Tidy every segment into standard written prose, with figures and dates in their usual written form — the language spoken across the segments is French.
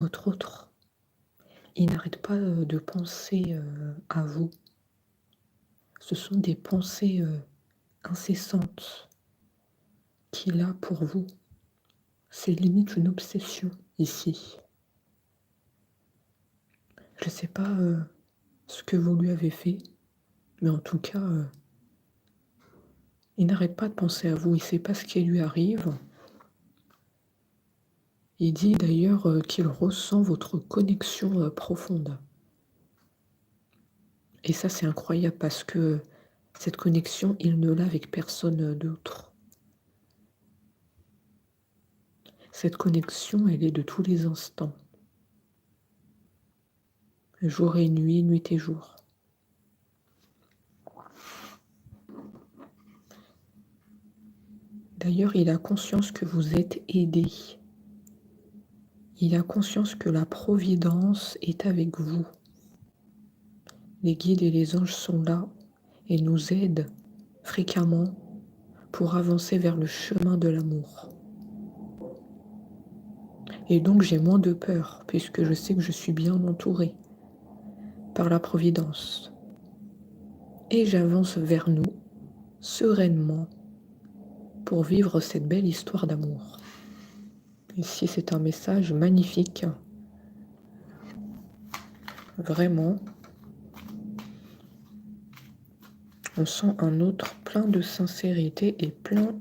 Votre autre, il n'arrête pas, de penser, à vous. Ce sont des pensées, incessantes qu'il a pour vous. C'est limite une obsession ici. Je ne sais pas, ce que vous lui avez fait, mais en tout cas, il n'arrête pas de penser à vous. Il ne sait pas ce qui lui arrive. Il dit d'ailleurs, qu'il ressent votre connexion, profonde. Et ça, c'est incroyable parce que cette connexion, il ne l'a avec personne, d'autre. Cette connexion, elle est de tous les instants. Jour et nuit, nuit et jour. D'ailleurs, il a conscience que vous êtes aidé. Il a conscience que la providence est avec vous. Les guides et les anges sont là et nous aident fréquemment pour avancer vers le chemin de l'amour. Et donc j'ai moins de peur puisque je sais que je suis bien entourée par la providence. Et j'avance vers nous sereinement pour vivre cette belle histoire d'amour. Ici, c'est un message magnifique. Vraiment. On sent un autre plein de sincérité et plein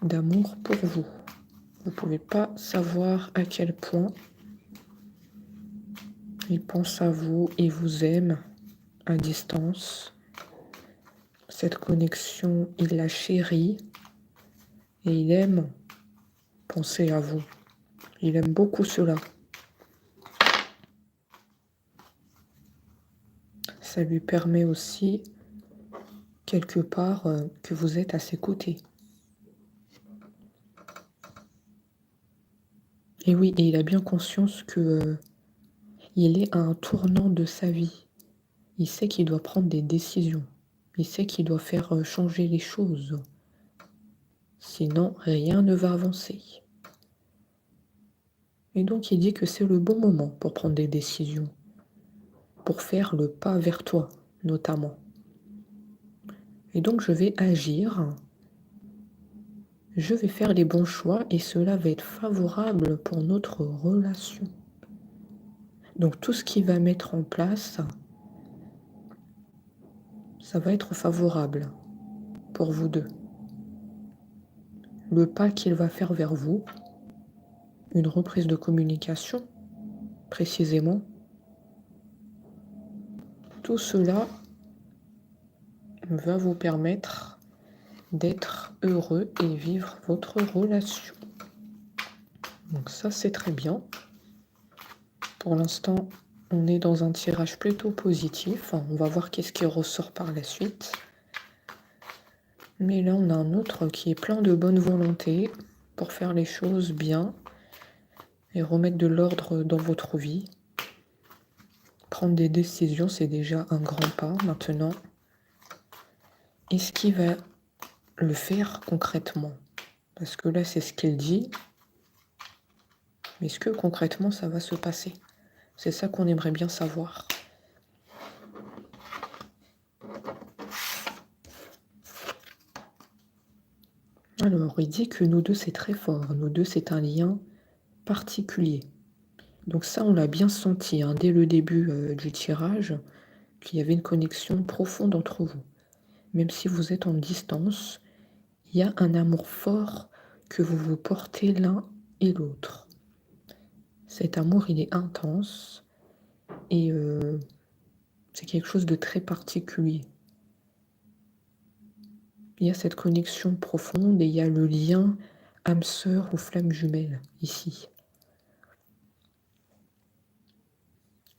d'amour pour vous. Vous ne pouvez pas savoir à quel point il pense à vous et vous aime à distance. Cette connexion, il la chérit et il aime penser à vous. Il aime beaucoup cela. Ça lui permet aussi, quelque part, que vous êtes à ses côtés. Et oui, et il a bien conscience que il est à un tournant de sa vie. Il sait qu'il doit prendre des décisions. Il sait qu'il doit faire changer les choses. Sinon, rien ne va avancer. Et donc, il dit que c'est le bon moment pour prendre des décisions. Pour faire le pas vers toi, notamment. Et donc, je vais agir. Je vais faire les bons choix et cela va être favorable pour notre relation. Donc, tout ce qu'il va mettre en place, ça va être favorable pour vous deux. Le pas qu'il va faire vers vous, une reprise de communication, précisément. Tout cela va vous permettre d'être heureux et vivre votre relation. Donc ça, c'est très bien. Pour l'instant, on est dans un tirage plutôt positif. On va voir qu'est-ce qui ressort par la suite. Mais là, on a un autre qui est plein de bonne volonté pour faire les choses bien et remettre de l'ordre dans votre vie. Prendre des décisions, c'est déjà un grand pas maintenant. Est-ce qu'il va le faire concrètement? Parce que là, c'est ce qu'il dit. Mais est-ce que concrètement, ça va se passer? C'est ça qu'on aimerait bien savoir. Alors, il dit que nous deux, c'est très fort. Nous deux, c'est un lien particulier. Donc ça, on l'a bien senti hein, dès le début du tirage, qu'il y avait une connexion profonde entre vous. Même si vous êtes en distance, il y a un amour fort que vous vous portez l'un et l'autre. Cet amour, il est intense et c'est quelque chose de très particulier. Il y a cette connexion profonde et il y a le lien âme-sœur ou flamme jumelle ici.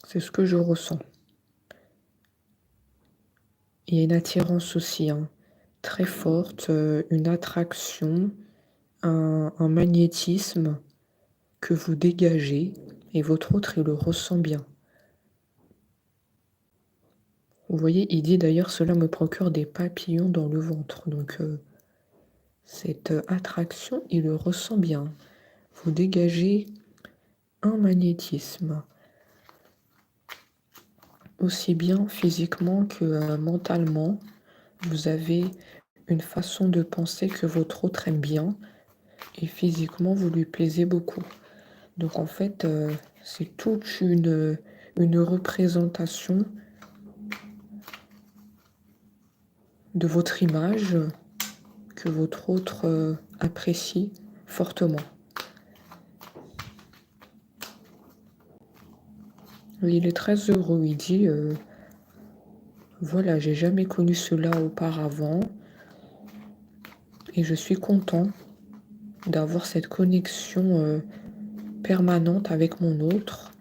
C'est ce que je ressens. Il y a une attirance aussi hein, très forte, une attraction, un magnétisme que vous dégagez et votre autre, il le ressent bien. Vous voyez, il dit d'ailleurs, cela me procure des papillons dans le ventre. Donc, cette attraction, il le ressent bien. Vous dégagez un magnétisme, aussi bien physiquement que mentalement. Vous avez une façon de penser que votre autre aime bien et physiquement, vous lui plaisez beaucoup. Donc en fait, c'est toute une représentation de votre image que votre autre apprécie fortement. Oui, il est très heureux, il dit voilà, j'ai jamais connu cela auparavant et je suis content d'avoir cette connexion permanente avec mon autre.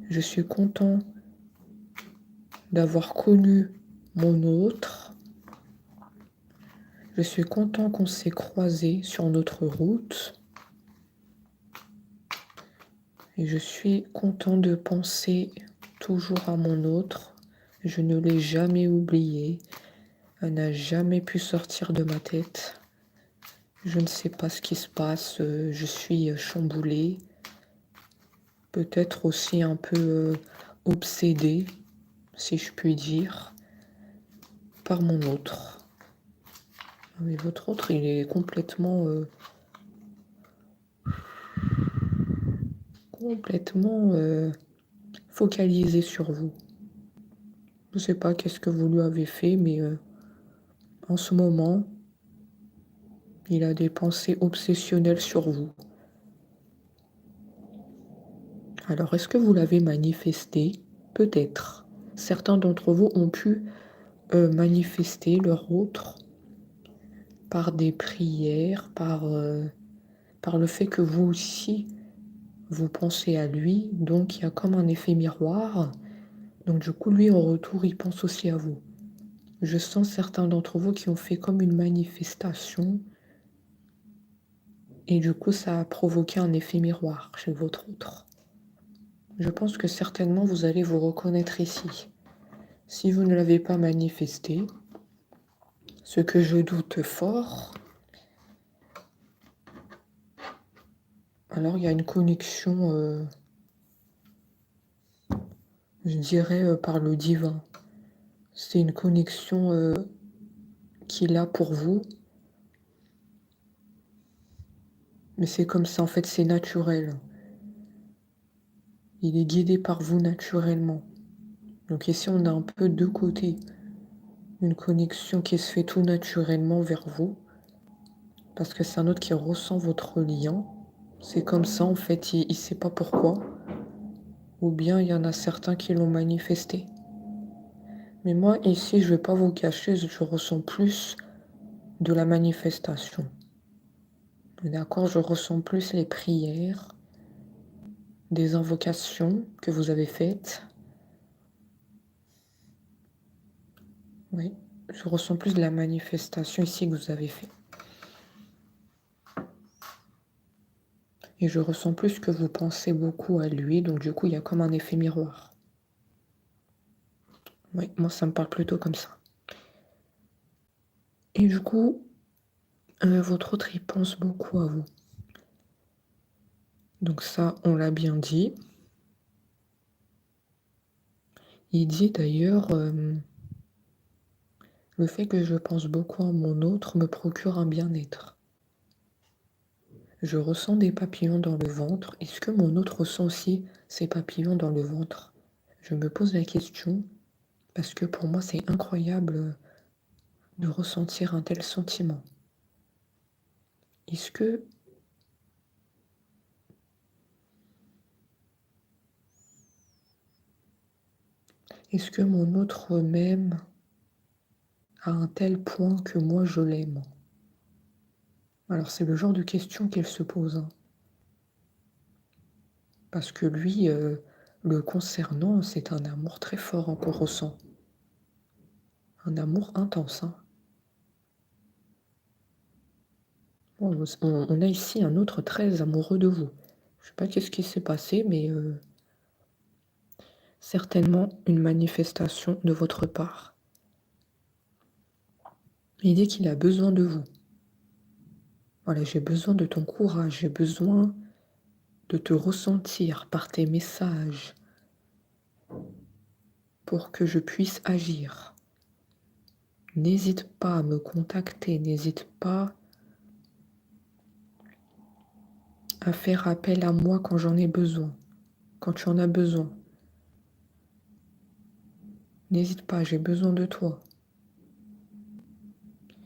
Je suis content d'avoir connu mon autre. Je suis content qu'on s'est croisés sur notre route. Et je suis content de penser toujours à mon autre. Je ne l'ai jamais oublié. Elle n'a jamais pu sortir de ma tête. Je ne sais pas ce qui se passe. Je suis chamboulée. Peut-être aussi un peu obsédée, si je puis dire, par mon autre. Mais votre autre, il est complètement focalisé sur vous. Je ne sais pas qu'est-ce que vous lui avez fait, mais en ce moment, il a des pensées obsessionnelles sur vous. Alors, est-ce que vous l'avez manifesté? Peut-être. Certains d'entre vous ont pu manifester leur autre par des prières, par le fait que vous aussi, vous pensez à lui. Donc, il y a comme un effet miroir. Donc, du coup, lui, en retour, il pense aussi à vous. Je sens certains d'entre vous qui ont fait comme une manifestation. Et du coup, ça a provoqué un effet miroir chez votre autre. Je pense que certainement, vous allez vous reconnaître ici. Si vous ne l'avez pas manifesté, ce que je doute fort, alors il y a une connexion, je dirais, par le divin. C'est une connexion qu'il a pour vous. Mais c'est comme ça, en fait, c'est naturel. Il est guidé par vous naturellement. Donc ici, on a un peu deux côtés. Une connexion qui se fait tout naturellement vers vous. Parce que c'est un autre qui ressent votre lien. C'est comme ça, en fait, il ne sait pas pourquoi. Ou bien il y en a certains qui l'ont manifesté. Mais moi, ici, je ne vais pas vous cacher, je ressens plus de la manifestation. D'accord, je ressens plus les prières, des invocations que vous avez faites. Oui, je ressens plus de la manifestation ici que vous avez fait. Et je ressens plus que vous pensez beaucoup à lui, donc du coup, il y a comme un effet miroir. Oui, moi, ça me parle plutôt comme ça. Et du coup, votre autre, il pense beaucoup à vous. Donc ça, on l'a bien dit. Il dit d'ailleurs, le fait que je pense beaucoup à mon autre me procure un bien-être. Je ressens des papillons dans le ventre. Est-ce que mon autre ressent aussi ces papillons dans le ventre? Je me pose la question parce que pour moi, c'est incroyable de ressentir un tel sentiment. Est-ce que mon autre m'aime à un tel point que moi je l'aime? Alors c'est le genre de question qu'elle se pose, hein. Parce que lui, le concernant, c'est un amour très fort, hein, qu'on ressent. Un amour intense, hein. On a ici un autre très amoureux de vous. Je sais pas qu'est-ce qui s'est passé, mais certainement une manifestation de votre part. Il dit qu'il a besoin de vous. Voilà, j'ai besoin de ton courage, j'ai besoin de te ressentir par tes messages pour que je puisse agir. N'hésite pas à me contacter, n'hésite pas à faire appel à moi quand j'en ai besoin, quand tu en as besoin. N'hésite pas, j'ai besoin de toi.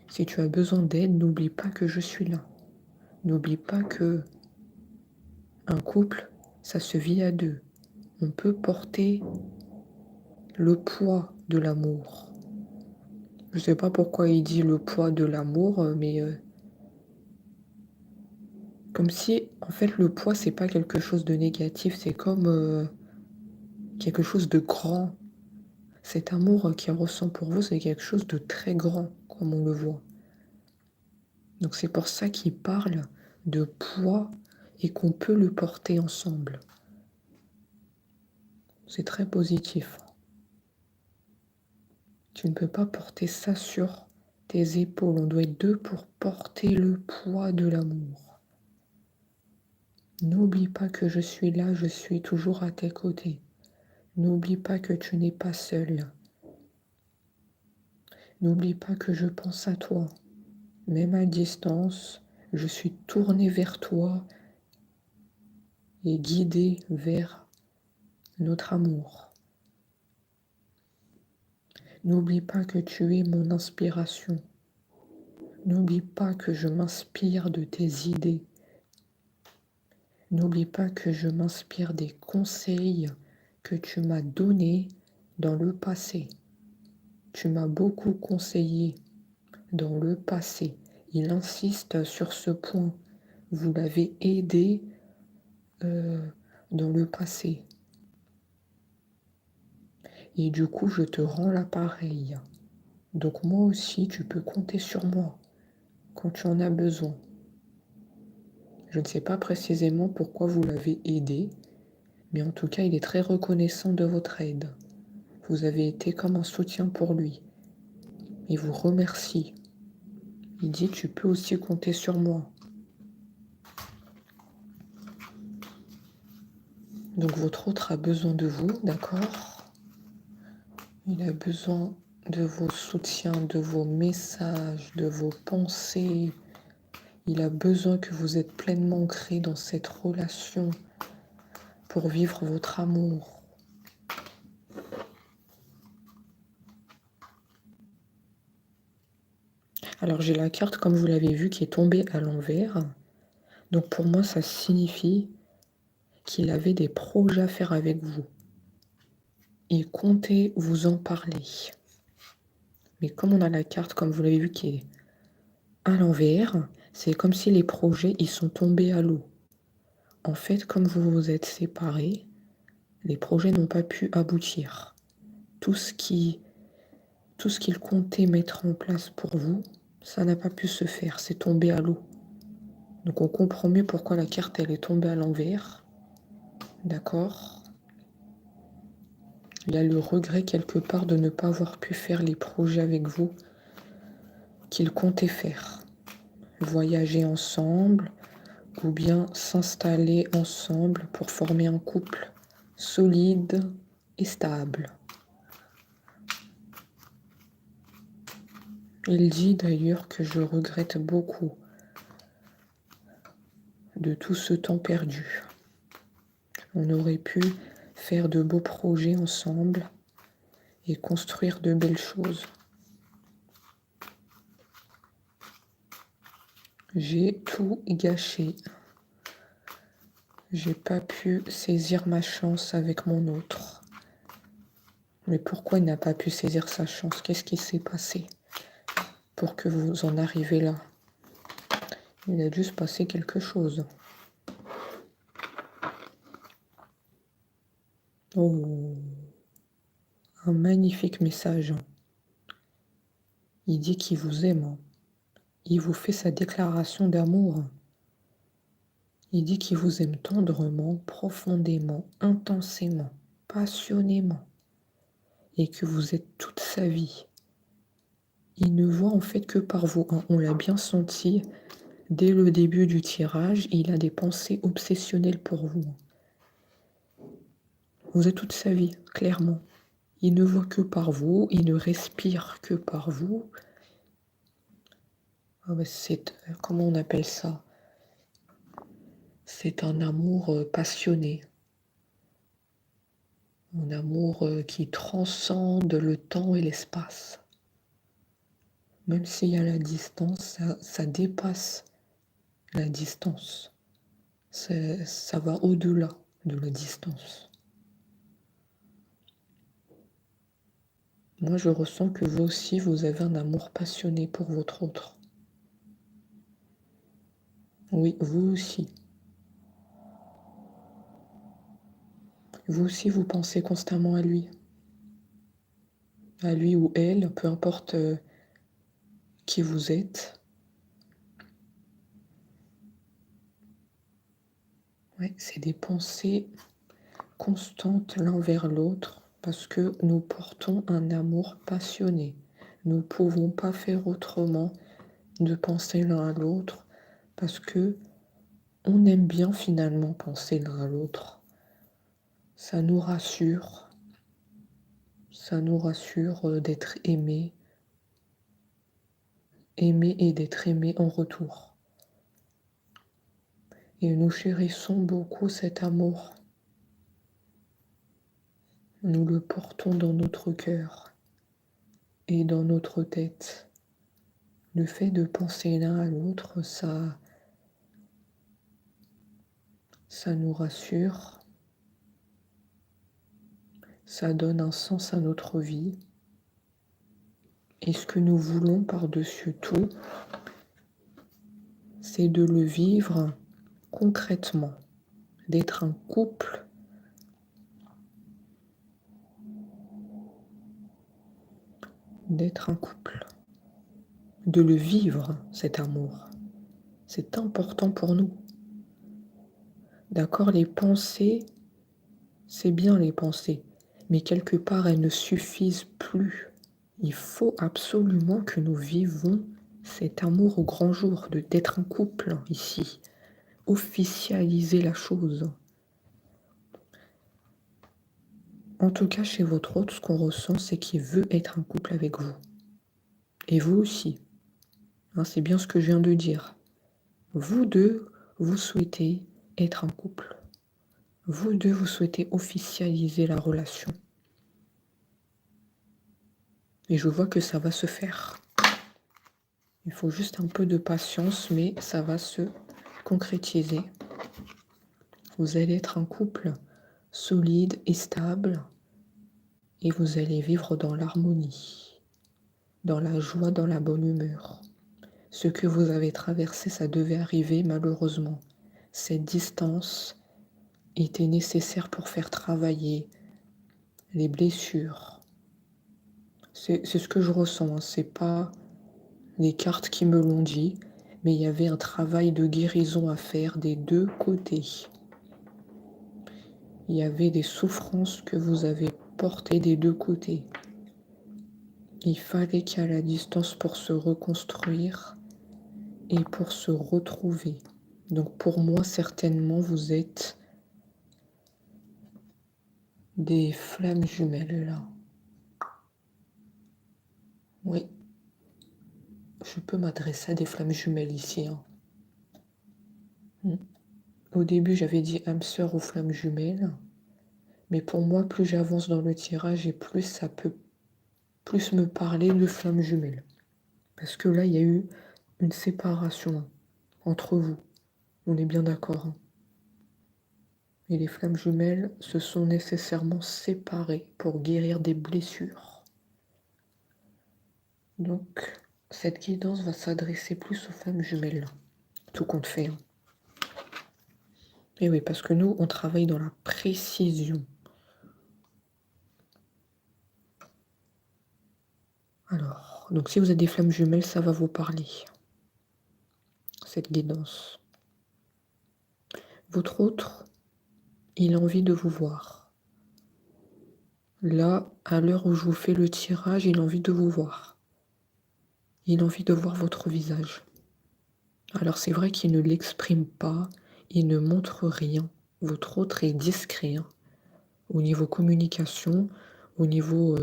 Si tu as besoin d'aide, n'oublie pas que je suis là. N'oublie pas que un couple, ça se vit à deux. On peut porter le poids de l'amour. Je ne sais pas pourquoi il dit le poids de l'amour, mais comme si, en fait, le poids, c'est pas quelque chose de négatif, c'est comme quelque chose de grand. Cet amour qu'il ressent pour vous, c'est quelque chose de très grand, comme on le voit. Donc c'est pour ça qu'il parle de poids et qu'on peut le porter ensemble. C'est très positif. Tu ne peux pas porter ça sur tes épaules. On doit être deux pour porter le poids de l'amour. N'oublie pas que je suis là, je suis toujours à tes côtés. N'oublie pas que tu n'es pas seul. N'oublie pas que je pense à toi. Même à distance, je suis tournée vers toi et guidée vers notre amour. N'oublie pas que tu es mon inspiration. N'oublie pas que je m'inspire de tes idées. N'oublie pas que je m'inspire des conseils que tu m'as donnés dans le passé. Tu m'as beaucoup conseillé dans le passé. Il insiste sur ce point. Vous l'avez aidé dans le passé. Et du coup, je te rends l'appareil. Donc moi aussi, tu peux compter sur moi quand tu en as besoin. Je ne sais pas précisément pourquoi vous l'avez aidé, mais en tout cas, il est très reconnaissant de votre aide. Vous avez été comme un soutien pour lui. Il vous remercie. Il dit, tu peux aussi compter sur moi. Donc votre autre a besoin de vous, d'accord? Il a besoin de vos soutiens, de vos messages, de vos pensées. Il a besoin que vous êtes pleinement ancrés dans cette relation pour vivre votre amour. Alors j'ai la carte, comme vous l'avez vu, qui est tombée à l'envers. Donc pour moi, ça signifie qu'il avait des projets à faire avec vous. Il comptait vous en parler. Mais comme on a la carte, comme vous l'avez vu, qui est à l'envers, c'est comme si les projets, ils sont tombés à l'eau. En fait, comme vous vous êtes séparés, les projets n'ont pas pu aboutir. Tout ce qu'il comptait mettre en place pour vous, ça n'a pas pu se faire, c'est tombé à l'eau. Donc on comprend mieux pourquoi la carte, elle est tombée à l'envers. D'accord? Il y a le regret quelque part de ne pas avoir pu faire les projets avec vous qu'il comptait faire. Voyager ensemble ou bien s'installer ensemble pour former un couple solide et stable. Il dit d'ailleurs que je regrette beaucoup de tout ce temps perdu. On aurait pu faire de beaux projets ensemble et construire de belles choses. J'ai tout gâché. J'ai pas pu saisir ma chance avec mon autre. Mais pourquoi il n'a pas pu saisir sa chance? Qu'est-ce qui s'est passé pour que vous en arrivez là? Il a dû se passer quelque chose. Oh, un magnifique message. Il dit qu'il vous aime. Il vous fait sa déclaration d'amour. Il dit qu'il vous aime tendrement, profondément, intensément, passionnément, et que vous êtes toute sa vie. Il ne voit en fait que par vous. On l'a bien senti Dès le début du tirage, il a des pensées obsessionnelles pour vous. Vous êtes toute sa vie, clairement. Il ne voit que par vous, il ne respire que par vous. Ah ouais, comment on appelle ça? C'est un amour passionné. Un amour qui transcende le temps et l'espace. Même s'il y a la distance, ça dépasse la distance. Ça va au-delà de la distance. Moi, je ressens que vous aussi, vous avez un amour passionné pour votre autre. Oui, vous aussi. Vous aussi, vous pensez constamment à lui. À lui ou elle, peu importe qui vous êtes. Ouais, c'est des pensées constantes l'un vers l'autre parce que nous portons un amour passionné. Nous ne pouvons pas faire autrement de penser l'un à l'autre parce que on aime bien finalement penser l'un à l'autre. Ça nous rassure d'être aimé et d'être aimé en retour. Et nous chérissons beaucoup cet amour. Nous le portons dans notre cœur et dans notre tête. Le fait de penser l'un à l'autre, ça nous rassure, ça donne un sens à notre vie. Et ce que nous voulons par-dessus tout, c'est de le vivre concrètement, d'être un couple de le vivre, cet amour. C'est important pour nous. D'accord, les pensées, c'est bien les pensées, mais quelque part, elles ne suffisent plus. Il faut absolument que nous vivons cet amour au grand jour, d'être un couple ici, officialiser la chose. En tout cas, chez votre autre, ce qu'on ressent, c'est qu'il veut être un couple avec vous. Et vous aussi. Hein, c'est bien ce que je viens de dire. Vous deux, vous souhaitez être un couple. Vous deux, vous souhaitez officialiser la relation. Et je vois que ça va se faire. Il faut juste un peu de patience, mais ça va se concrétiser. Vous allez être un couple solide et stable et vous allez vivre dans l'harmonie, dans la joie, dans la bonne humeur. Ce que vous avez traversé, ça devait arriver malheureusement. Cette distance était nécessaire pour faire travailler les blessures. C'est ce que je ressens, hein. C'est pas les cartes qui me l'ont dit, mais il y avait un travail de guérison à faire des deux côtés. Il y avait des souffrances que vous avez portées des deux côtés. Il fallait qu'il y ait la distance pour se reconstruire et pour se retrouver. Donc pour moi, certainement, vous êtes des flammes jumelles là. Oui, je peux m'adresser à des flammes jumelles ici. Hein. Au début, j'avais dit âme sœur ou flammes jumelles. Mais pour moi, plus j'avance dans le tirage et plus ça peut plus me parler de flammes jumelles. Parce que là, il y a eu une séparation entre vous. On est bien d'accord. Hein. Et les flammes jumelles se sont nécessairement séparées pour guérir des blessures. Donc, cette guidance va s'adresser plus aux flammes jumelles. Tout compte fait. Hein. Et oui, parce que nous, on travaille dans la précision. Alors, donc si vous êtes des flammes jumelles, ça va vous parler. Cette guidance. Votre autre, il a envie de vous voir. Là, à l'heure où je vous fais le tirage, il a envie de vous voir. Il a envie de voir votre visage. Alors c'est vrai qu'il ne l'exprime pas, il ne montre rien. Votre autre est discret, hein, au niveau communication, au niveau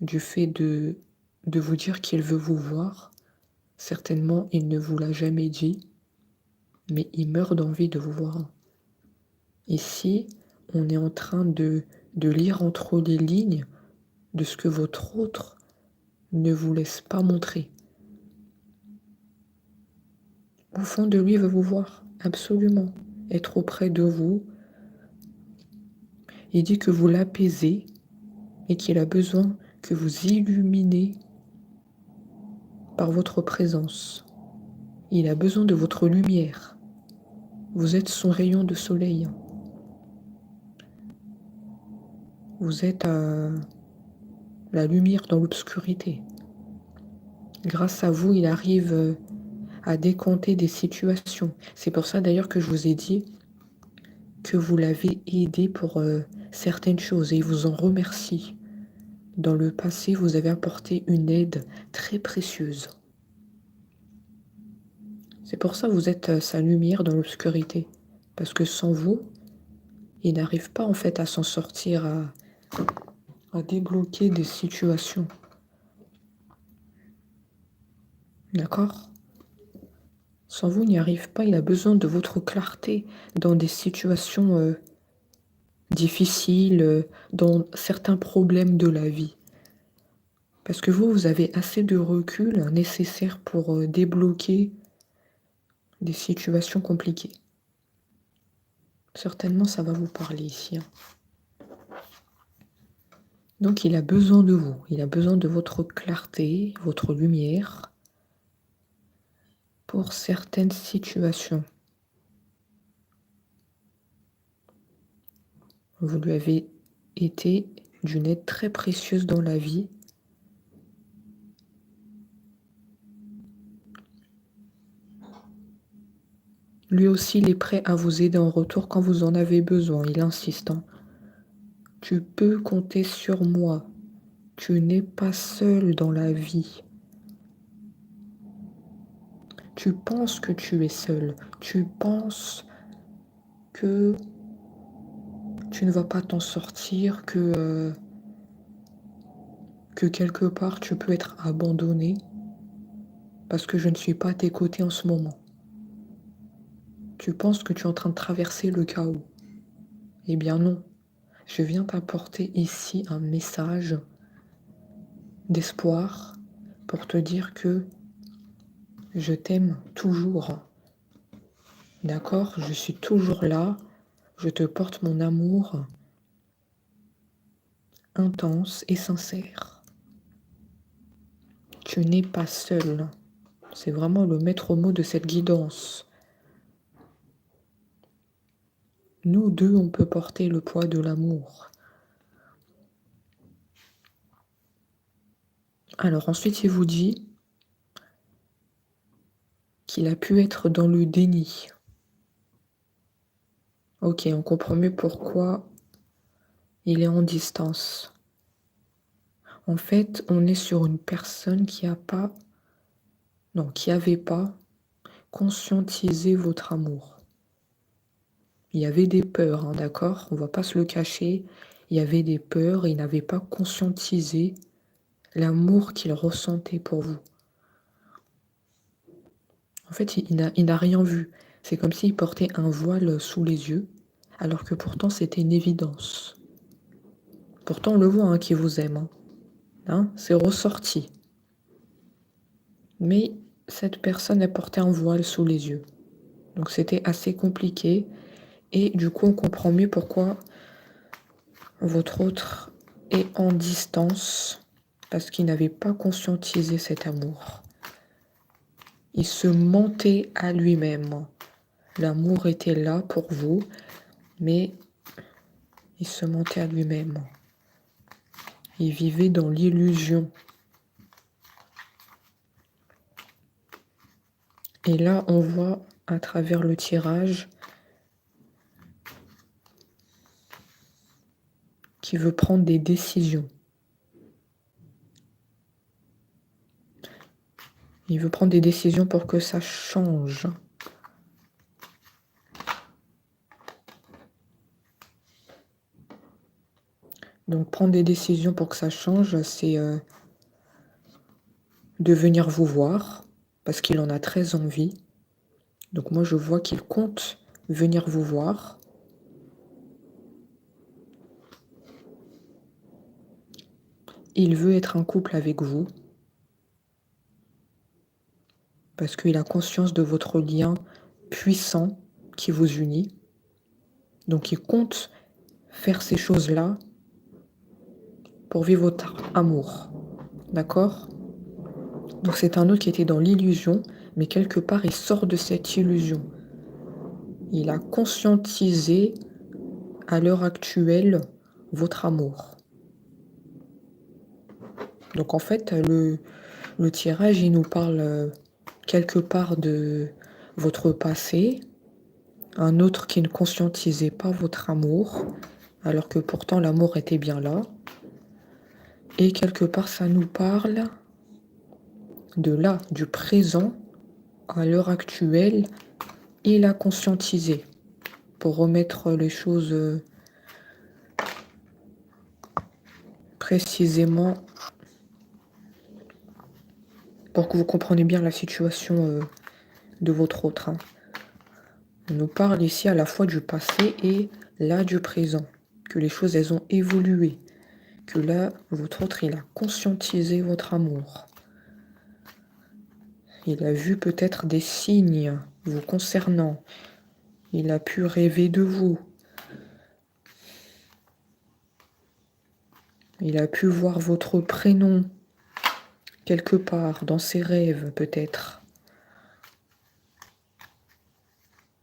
du fait de vous dire qu'il veut vous voir. Certainement, il ne vous l'a jamais dit, mais il meurt d'envie de vous voir. Ici, on est en train de lire entre les lignes de ce que votre autre ne vous laisse pas montrer. Au fond de lui, il veut vous voir, absolument. Être auprès de vous. Il dit que vous l'apaisez et qu'il a besoin que vous illuminez par votre présence. Il a besoin de votre lumière. Vous êtes son rayon de soleil. Vous êtes la lumière dans l'obscurité. Grâce à vous, il arrive à décanter des situations. C'est pour ça d'ailleurs que je vous ai dit que vous l'avez aidé pour certaines choses et il vous en remercie. Dans le passé, vous avez apporté une aide très précieuse. C'est pour ça que vous êtes sa lumière dans l'obscurité. Parce que sans vous, il n'arrive pas en fait à s'en sortir, à débloquer des situations. D'accord? Sans vous, il n'y arrive pas. Il a besoin de votre clarté dans des situations difficiles, dans certains problèmes de la vie. Parce que vous avez assez de recul nécessaire pour débloquer des situations compliquées. Certainement, ça va vous parler ici. Hein. Donc, il a besoin de vous. Il a besoin de votre clarté, votre lumière pour certaines situations. Vous lui avez été d'une aide très précieuse dans la vie. Lui aussi, il est prêt à vous aider en retour quand vous en avez besoin. Il insiste. Hein. Tu peux compter sur moi. Tu n'es pas seul dans la vie. Tu penses que tu es seul. Tu penses que tu ne vas pas t'en sortir, que quelque part tu peux être abandonné parce que je ne suis pas à tes côtés en ce moment. Tu penses que tu es en train de traverser le chaos. Eh bien non. Je viens t'apporter ici un message d'espoir pour te dire que je t'aime toujours. D'accord? Je suis toujours là. Je te porte mon amour intense et sincère. Tu n'es pas seul. C'est vraiment le maître mot de cette guidance. Nous deux, on peut porter le poids de l'amour. Alors ensuite, il vous dit qu'il a pu être dans le déni. Ok, on comprend mieux pourquoi il est en distance. En fait, on est sur une personne qui n'avait pas conscientisé votre amour. Il y avait des peurs, hein, d'accord? On ne va pas se le cacher. Il y avait des peurs et il n'avait pas conscientisé l'amour qu'il ressentait pour vous. En fait, il n'a rien vu. C'est comme s'il portait un voile sous les yeux, alors que pourtant c'était une évidence. Pourtant, on le voit hein, qu'il vous aime. Hein, c'est ressorti. Mais cette personne a porté un voile sous les yeux. Donc c'était assez compliqué. Et du coup, on comprend mieux pourquoi votre autre est en distance, parce qu'il n'avait pas conscientisé cet amour. Il se mentait à lui-même. L'amour était là pour vous, mais il se mentait à lui-même. Il vivait dans l'illusion. Et là, on voit à travers le tirage qu'il veut prendre des décisions. Il veut prendre des décisions pour que ça change. Donc prendre des décisions pour que ça change, c'est de venir vous voir, parce qu'il en a très envie. Donc moi, je vois qu'il compte venir vous voir. Il veut être en couple avec vous. Parce qu'il a conscience de votre lien puissant qui vous unit. Donc il compte faire ces choses-là pour vivre votre amour. D'accord? Donc c'est un autre qui était dans l'illusion, mais quelque part il sort de cette illusion. Il a conscientisé à l'heure actuelle votre amour. Donc en fait, le tirage, il nous parle quelque part de votre passé, un autre qui ne conscientisait pas votre amour, alors que pourtant l'amour était bien là. Et quelque part, ça nous parle de là, du présent, à l'heure actuelle, il a conscientisé pour remettre les choses précisément, pour que vous compreniez bien la situation de votre autre. On nous parle ici à la fois du passé et là du présent, que les choses, elles ont évolué, que là, votre autre, il a conscientisé votre amour. Il a vu peut-être des signes vous concernant. Il a pu rêver de vous. Il a pu voir votre prénom quelque part dans ses rêves, peut-être.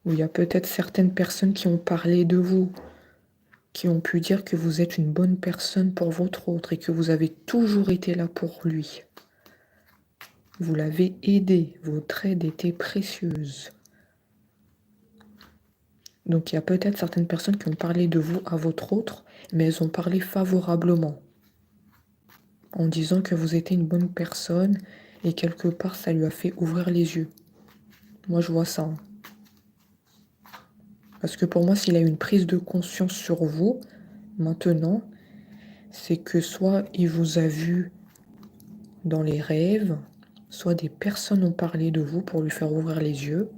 Ou il y a peut-être certaines personnes qui ont parlé de vous, qui ont pu dire que vous êtes une bonne personne pour votre autre et que vous avez toujours été là pour lui. Vous l'avez aidé, votre aide était précieuse. Donc il y a peut-être certaines personnes qui ont parlé de vous à votre autre, mais elles ont parlé favorablement, en disant que vous étiez une bonne personne et quelque part ça lui a fait ouvrir les yeux. Moi je vois ça. Parce que pour moi, s'il a une prise de conscience sur vous, maintenant, c'est que soit il vous a vu dans les rêves, soit des personnes ont parlé de vous pour lui faire ouvrir les yeux,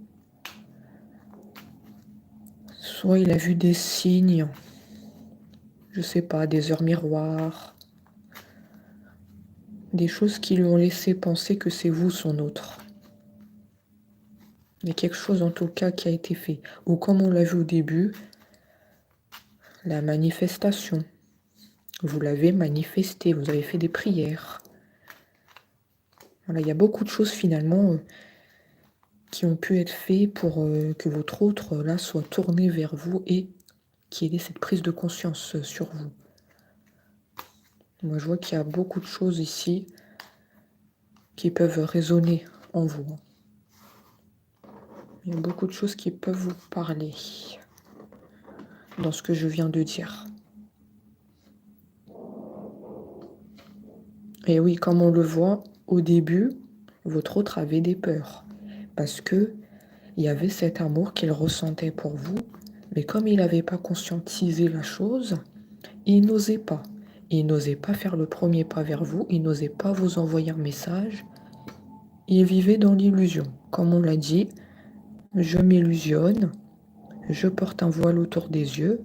soit il a vu des signes, je sais pas, des heures miroirs, des choses qui lui ont laissé penser que c'est vous son autre. Il y a quelque chose en tout cas qui a été fait. Ou comme on l'a vu au début, la manifestation. Vous l'avez manifesté, vous avez fait des prières. Voilà, il y a beaucoup de choses finalement qui ont pu être faits pour que votre autre là soit tourné vers vous et qu'il ait cette prise de conscience sur vous. Moi je vois qu'il y a beaucoup de choses ici qui peuvent résonner en vous. Il y a beaucoup de choses qui peuvent vous parler dans ce que je viens de dire. Et oui, comme on le voit au début, votre autre avait des peurs parce que il y avait cet amour qu'il ressentait pour vous, mais comme il n'avait pas conscientisé la chose, il n'osait pas. Il n'osait pas faire le premier pas vers vous, il n'osait pas vous envoyer un message. Il vivait dans l'illusion. Comme on l'a dit, je m'illusionne, je porte un voile autour des yeux.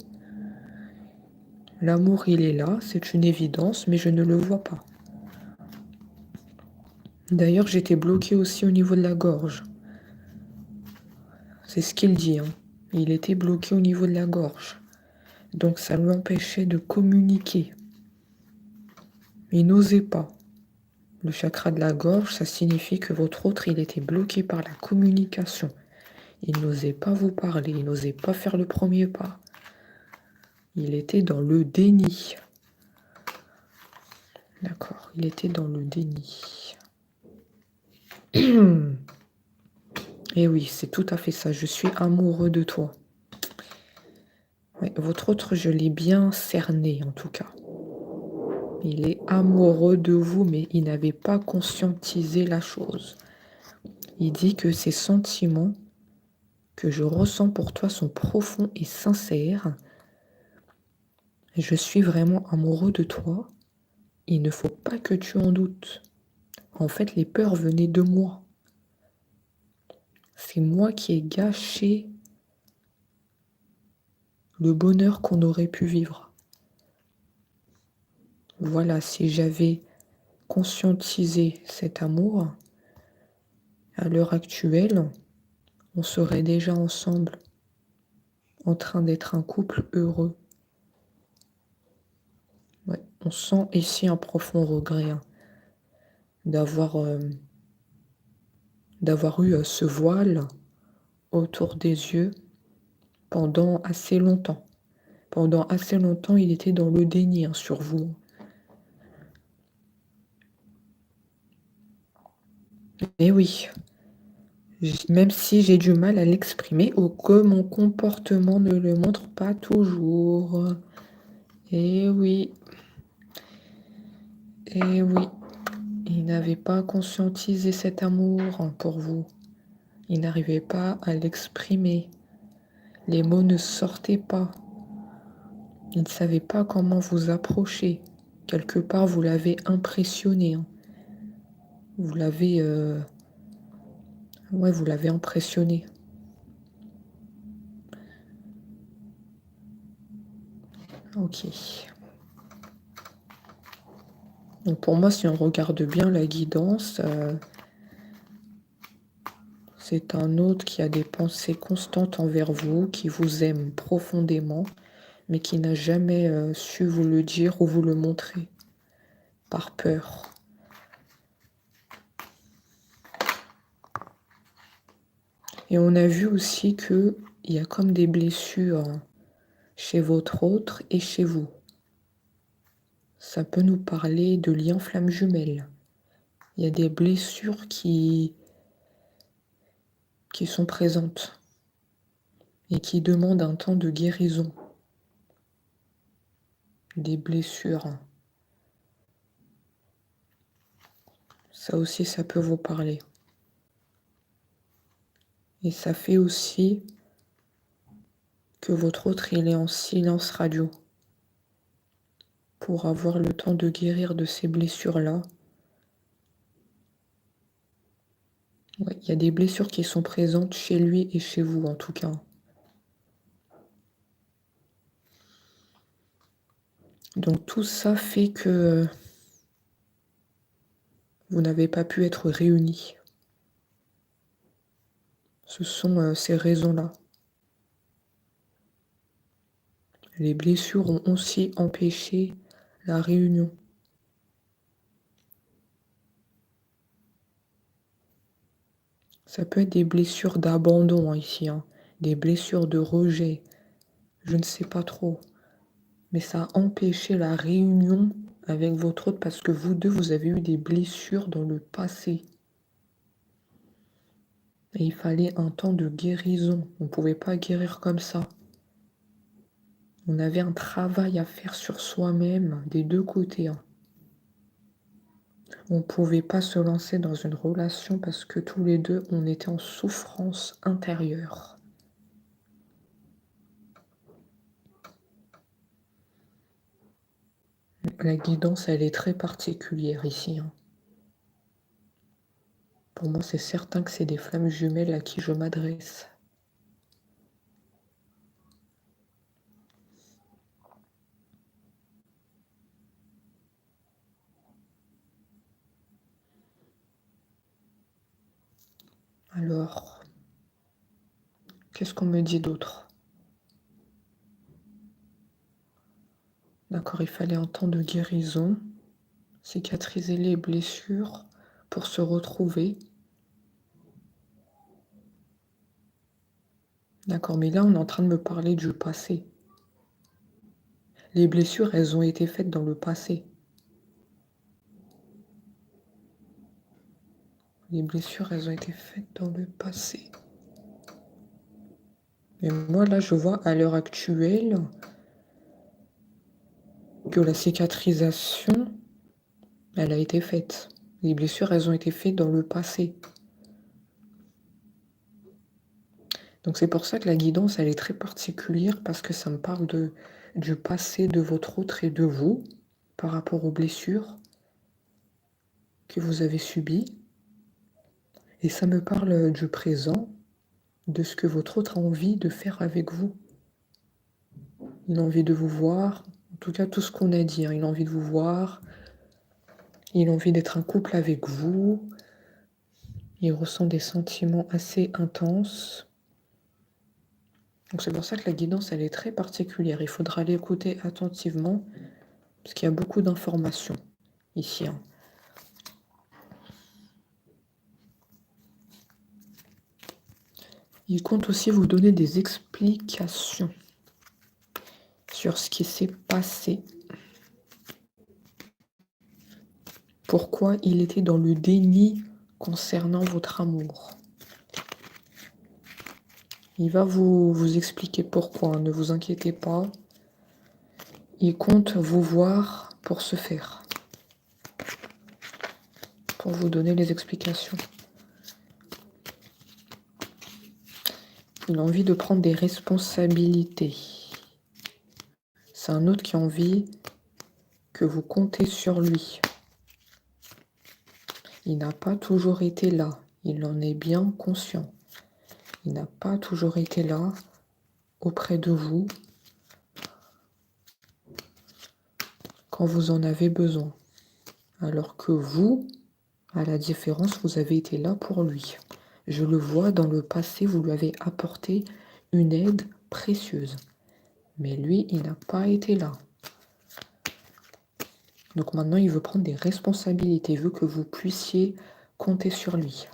L'amour, il est là, c'est une évidence, mais je ne le vois pas. D'ailleurs, j'étais bloquée aussi au niveau de la gorge. C'est ce qu'il dit, hein. Il était bloqué au niveau de la gorge. Donc ça l'empêchait de communiquer. Il n'osait pas. Le chakra de la gorge, ça signifie que votre autre, il était bloqué par la communication. Il n'osait pas vous parler, il n'osait pas faire le premier pas. Il était dans le déni. D'accord, il était dans le déni. Et oui, c'est tout à fait ça. Je suis amoureux de toi. Ouais, votre autre, je l'ai bien cerné en tout cas. Il est amoureux de vous, mais il n'avait pas conscientisé la chose. Il dit que ces sentiments que je ressens pour toi sont profonds et sincères. Je suis vraiment amoureux de toi. Il ne faut pas que tu en doutes. En fait, les peurs venaient de moi. C'est moi qui ai gâché le bonheur qu'on aurait pu vivre. Voilà, si j'avais conscientisé cet amour, à l'heure actuelle, on serait déjà ensemble, en train d'être un couple heureux. Ouais, on sent ici un profond regret hein, d'avoir eu ce voile autour des yeux pendant assez longtemps. Pendant assez longtemps, il était dans le déni hein, sur vous. Et oui, même si j'ai du mal à l'exprimer ou que mon comportement ne le montre pas toujours. Et oui. Et oui. Il n'avait pas conscientisé cet amour pour vous. Il n'arrivait pas à l'exprimer. Les mots ne sortaient pas. Il ne savait pas comment vous approcher. Quelque part, vous l'avez impressionné. Hein. Vous l'avez... Ouais, vous l'avez impressionné. Ok. Donc pour moi, si on regarde bien la guidance, c'est un autre qui a des pensées constantes envers vous, qui vous aime profondément, mais qui n'a jamais su vous le dire ou vous le montrer, par peur. Et on a vu aussi qu'il y a comme des blessures chez votre autre et chez vous. Ça peut nous parler de liens flammes jumelles. Il y a des blessures qui sont présentes et qui demandent un temps de guérison. Des blessures. Ça aussi, ça peut vous parler. Et ça fait aussi que votre autre, il est en silence radio pour avoir le temps de guérir de ces blessures-là. Ouais, il y a des blessures qui sont présentes chez lui et chez vous, en tout cas. Donc tout ça fait que vous n'avez pas pu être réunis. Ce sont ces raisons-là. Les blessures ont aussi empêché la réunion. Ça peut être des blessures d'abandon hein, ici, hein, des blessures de rejet, je ne sais pas trop. Mais ça a empêché la réunion avec votre autre parce que vous deux, vous avez eu des blessures dans le passé. Et il fallait un temps de guérison. On ne pouvait pas guérir comme ça. On avait un travail à faire sur soi-même des deux côtés. Hein. On ne pouvait pas se lancer dans une relation parce que tous les deux, on était en souffrance intérieure. La guidance, elle est très particulière ici. Hein. Pour moi, c'est certain que c'est des flammes jumelles à qui je m'adresse. Alors, qu'est-ce qu'on me dit d'autre? D'accord, il fallait un temps de guérison, cicatriser les blessures pour se retrouver. D'accord, mais là, on est en train de me parler du passé. Les blessures, elles ont été faites dans le passé. Les blessures, elles ont été faites dans le passé. Et moi, là, je vois à l'heure actuelle que la cicatrisation, elle a été faite. Les blessures, elles ont été faites dans le passé. Donc c'est pour ça que la guidance, elle est très particulière parce que ça me parle du passé de votre autre et de vous par rapport aux blessures que vous avez subies. Et ça me parle du présent, de ce que votre autre a envie de faire avec vous. Il a envie de vous voir, en tout cas tout ce qu'on a dit, hein, il a envie de vous voir, il a envie d'être un couple avec vous, il ressent des sentiments assez intenses. Donc c'est pour ça que la guidance, elle est très particulière. Il faudra l'écouter attentivement, parce qu'il y a beaucoup d'informations ici, hein. Il compte aussi vous donner des explications sur ce qui s'est passé. Pourquoi il était dans le déni concernant votre amour. Il va vous expliquer pourquoi, ne vous inquiétez pas. Il compte vous voir pour ce faire, pour vous donner les explications. Il a envie de prendre des responsabilités. C'est un autre qui a envie que vous comptez sur lui. Il n'a pas toujours été là, il en est bien conscient. Il n'a pas toujours été là auprès de vous quand vous en avez besoin. Alors que vous, à la différence, vous avez été là pour lui. Je le vois dans le passé, vous lui avez apporté une aide précieuse. Mais lui, il n'a pas été là. Donc maintenant, il veut prendre des responsabilités, il veut que vous puissiez compter sur lui.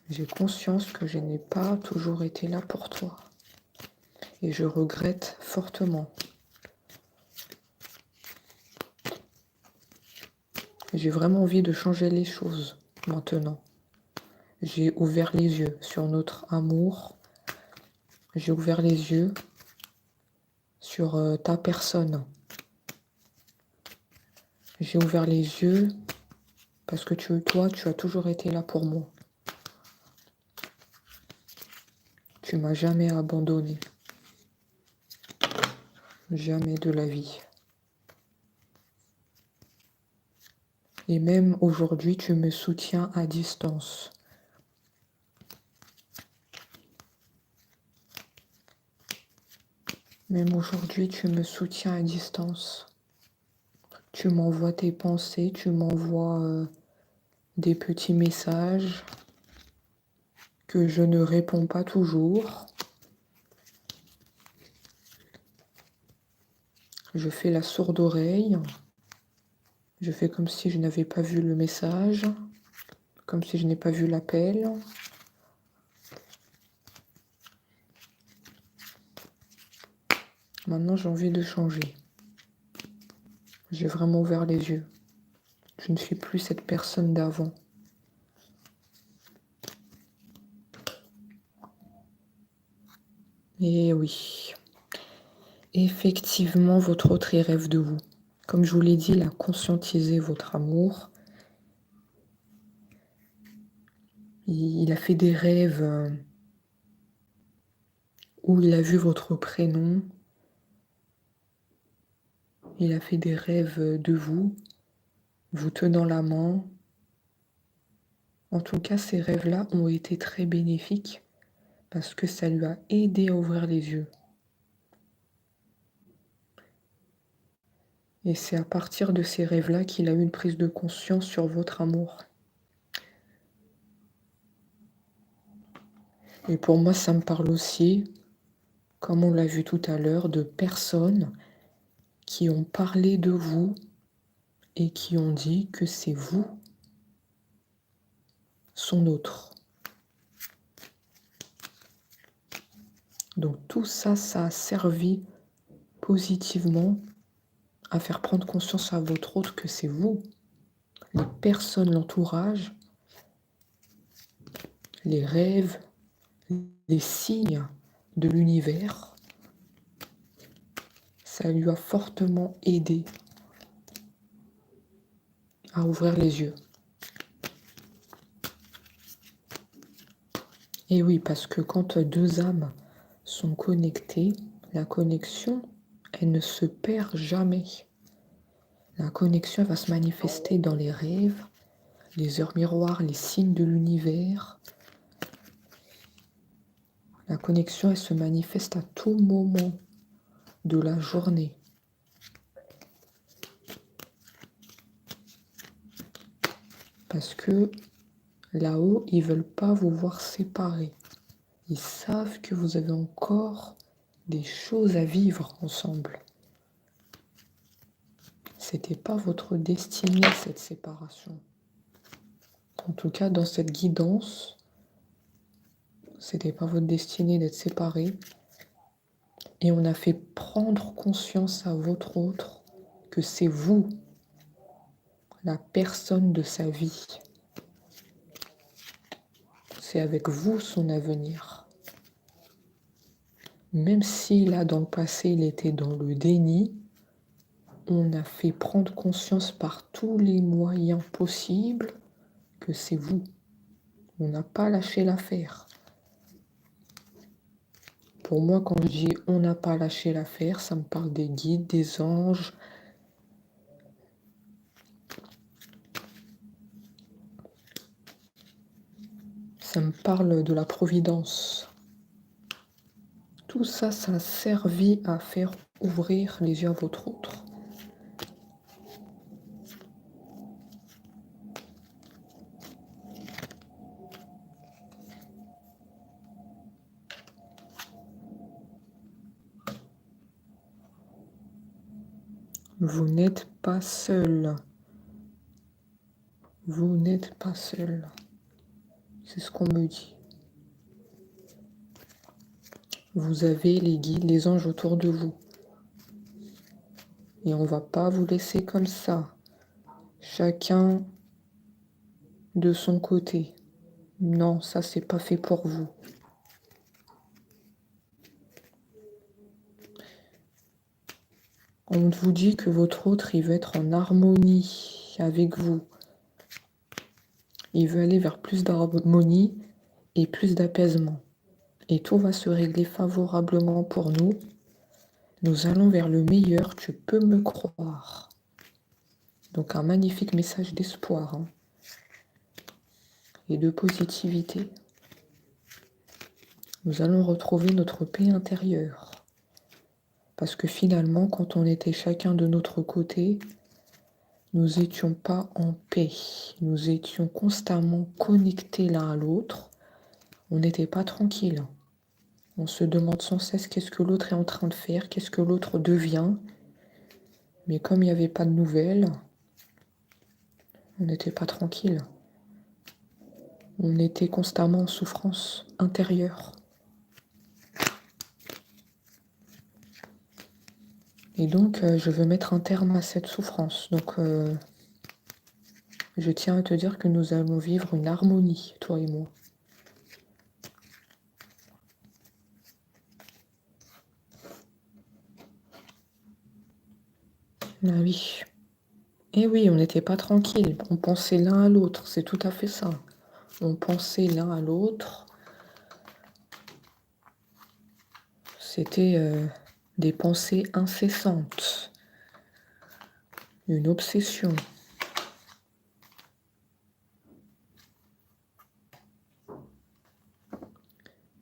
J'ai conscience que je n'ai pas toujours été là pour toi. Et je regrette fortement. J'ai vraiment envie de changer les choses maintenant. J'ai ouvert les yeux sur notre amour. J'ai ouvert les yeux sur ta personne. J'ai ouvert les yeux parce que toi, tu as toujours été là pour moi. Tu m'as jamais abandonné. Jamais de la vie. Et même aujourd'hui, tu me soutiens à distance. Même aujourd'hui, tu me soutiens à distance. Tu m'envoies tes pensées, tu m'envoies des petits messages que je ne réponds pas toujours. Je fais la sourde oreille. Je fais comme si je n'avais pas vu le message, comme si je n'ai pas vu l'appel. Maintenant, j'ai envie de changer. J'ai vraiment ouvert les yeux. Je ne suis plus cette personne d'avant. Et oui, effectivement, votre autre, il rêve de vous. Comme je vous l'ai dit, il a conscientisé votre amour. Il a fait des rêves où il a vu votre prénom. Il a fait des rêves de vous, vous tenant la main. En tout cas, ces rêves-là ont été très bénéfiques parce que ça lui a aidé à ouvrir les yeux. Et c'est à partir de ces rêves-là qu'il a eu une prise de conscience sur votre amour. Et pour moi, ça me parle aussi, comme on l'a vu tout à l'heure, de personnes qui ont parlé de vous et qui ont dit que c'est vous, son autre. Donc tout ça, ça a servi positivement à faire prendre conscience à votre autre que c'est vous, les personnes, l'entourage, les rêves, les signes de l'univers. Ça lui a fortement aidé à ouvrir les yeux. Et oui, parce que quand deux âmes sont connectées, la connexion, elle ne se perd jamais. La connexion va se manifester dans les rêves, les heures miroirs, les signes de l'univers. La connexion, elle se manifeste à tout moment de la journée. Parce que là-haut, ils ne veulent pas vous voir séparés. Ils savent que vous avez encore des choses à vivre ensemble. C'était pas votre destinée, cette séparation. En tout cas, dans cette guidance, c'était pas votre destinée d'être séparés. Et on a fait prendre conscience à votre autre que c'est vous, la personne de sa vie. C'est avec vous son avenir. Même si là, dans le passé, il était dans le déni, on a fait prendre conscience par tous les moyens possibles que c'est vous. On n'a pas lâché l'affaire. Pour moi, quand je dis on n'a pas lâché l'affaire, ça me parle des guides, des anges. Ça me parle de la providence. Tout ça, ça a servi à faire ouvrir les yeux à votre autre. Vous n'êtes pas seul. Vous n'êtes pas seul. C'est ce qu'on me dit. Vous avez les guides, les anges autour de vous. Et on ne va pas vous laisser comme ça. Chacun de son côté. Non, ça, c'est pas fait pour vous. On vous dit que votre autre, il veut être en harmonie avec vous. Il veut aller vers plus d'harmonie et plus d'apaisement. Et tout va se régler favorablement pour nous. Nous allons vers le meilleur, tu peux me croire. Donc un magnifique message d'espoir et de positivité. Nous allons retrouver notre paix intérieure. Parce que finalement, quand on était chacun de notre côté, nous n'étions pas en paix. Nous étions constamment connectés l'un à l'autre. On n'était pas tranquille. On se demande sans cesse qu'est-ce que l'autre est en train de faire, qu'est-ce que l'autre devient. Mais comme il n'y avait pas de nouvelles, on n'était pas tranquille. On était constamment en souffrance intérieure. Et donc, je veux mettre un terme à cette souffrance. Donc, je tiens à te dire que nous allons vivre une harmonie, toi et moi. Ah oui. Et oui, on n'était pas tranquille. On pensait l'un à l'autre. C'est tout à fait ça. On pensait l'un à l'autre. C'était des pensées incessantes. Une obsession.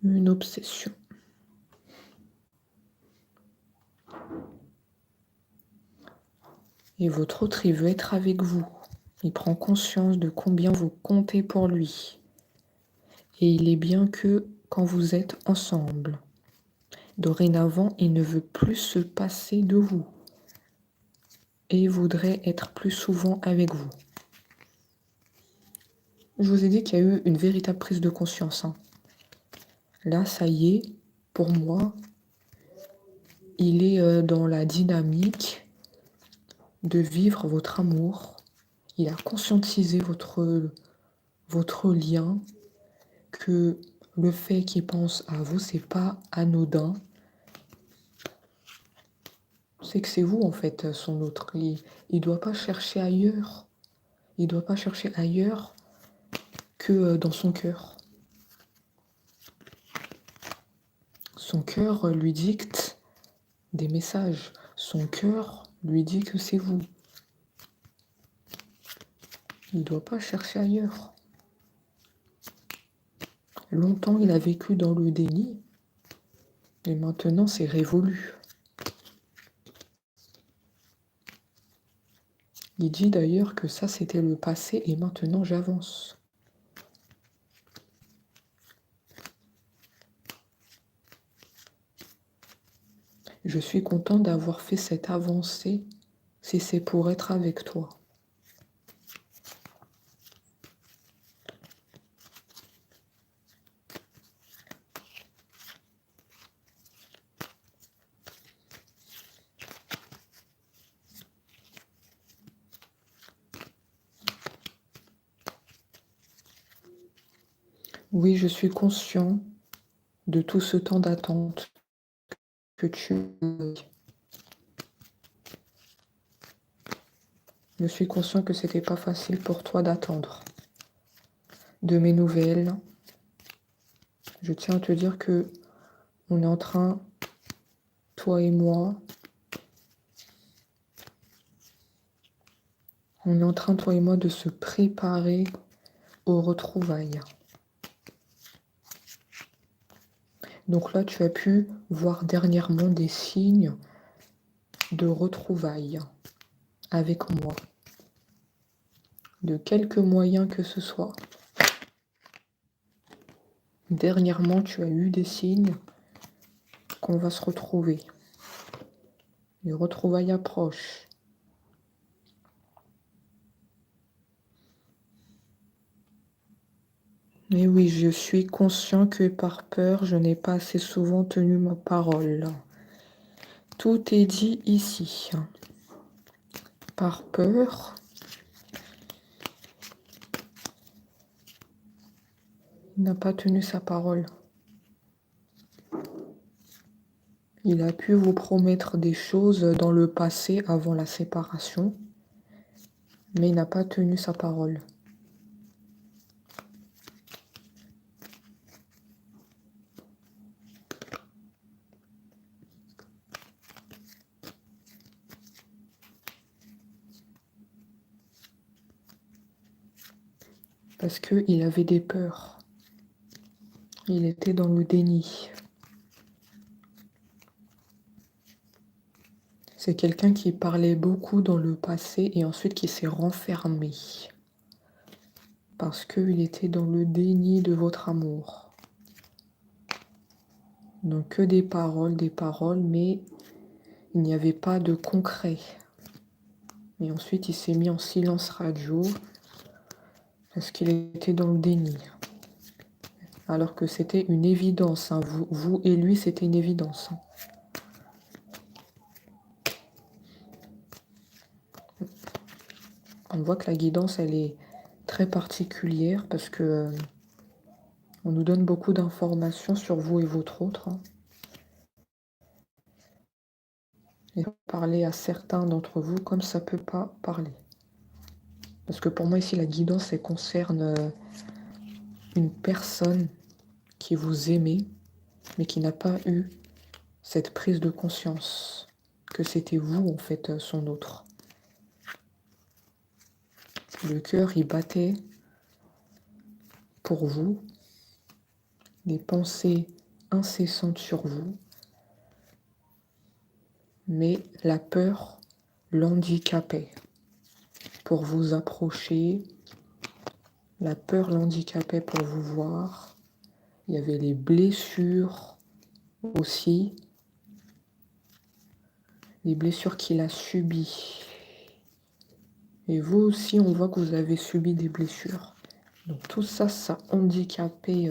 Une obsession. Et votre autre, il veut être avec vous. Il prend conscience de combien vous comptez pour lui. Et il est bien que quand vous êtes ensemble. Dorénavant, il ne veut plus se passer de vous. Et il voudrait être plus souvent avec vous. Je vous ai dit qu'il y a eu une véritable prise de conscience. Là, ça y est, pour moi, il est dans la dynamique de vivre votre amour. Il a conscientisé votre lien, que le fait qu'il pense à vous, c'est pas anodin. C'est que c'est vous, en fait, son autre. Il doit pas chercher ailleurs. Il doit pas chercher ailleurs que dans son cœur. Son cœur lui dicte des messages. Son cœur lui dit que c'est vous. Il ne doit pas chercher ailleurs. Longtemps, il a vécu dans le déni, et maintenant, c'est révolu. Il dit d'ailleurs que ça, c'était le passé, et maintenant, j'avance. Je suis content d'avoir fait cette avancée, si c'est pour être avec toi. Oui, je suis conscient de tout ce temps d'attente que tu as. Je suis conscient que c'était pas facile pour toi d'attendre de mes nouvelles. Je tiens à te dire que on est en train, toi et moi, on est en train, toi et moi, de se préparer aux retrouvailles. Donc là, tu as pu voir dernièrement des signes de retrouvailles avec moi, de quelques moyens que ce soit. Dernièrement, tu as eu des signes qu'on va se retrouver. Les retrouvailles approchent. Mais oui, je suis conscient que par peur, je n'ai pas assez souvent tenu ma parole. Tout est dit ici. Par peur, il n'a pas tenu sa parole. Il a pu vous promettre des choses dans le passé avant la séparation, mais il n'a pas tenu sa parole. Parce qu'il avait des peurs. Il était dans le déni. C'est quelqu'un qui parlait beaucoup dans le passé et ensuite qui s'est renfermé. Parce qu'il était dans le déni de votre amour. Donc que des paroles, mais il n'y avait pas de concret. Et ensuite, il s'est mis en silence radio parce qu'il était dans le déni. Alors que c'était une évidence. Hein. Vous et lui, c'était une évidence. Hein. On voit que la guidance, elle est très particulière parce que on nous donne beaucoup d'informations sur vous et votre autre. Hein. Et parler à certains d'entre vous comme ça peut pas parler. Parce que pour moi, ici, la guidance, elle concerne une personne qui vous aimait, mais qui n'a pas eu cette prise de conscience que c'était vous, en fait, son autre. Le cœur, il battait pour vous, des pensées incessantes sur vous, mais la peur l'handicapait pour vous approcher, la peur l'handicapait pour vous voir, il y avait les blessures aussi, les blessures qu'il a subies. Et vous aussi, on voit que vous avez subi des blessures. Donc tout ça, ça handicapait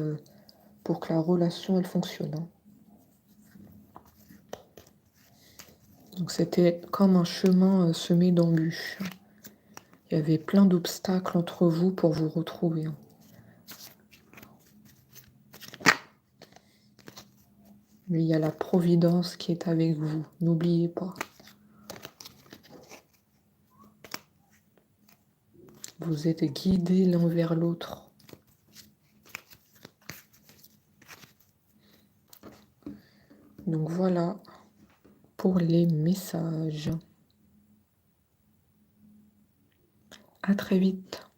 pour que la relation, elle fonctionne. Hein. Donc c'était comme un chemin semé d'embûches. Il y avait plein d'obstacles entre vous pour vous retrouver. Hein. Mais il y a la providence qui est avec vous. N'oubliez pas. Vous êtes guidés l'un vers l'autre. Donc voilà pour les messages. À très vite.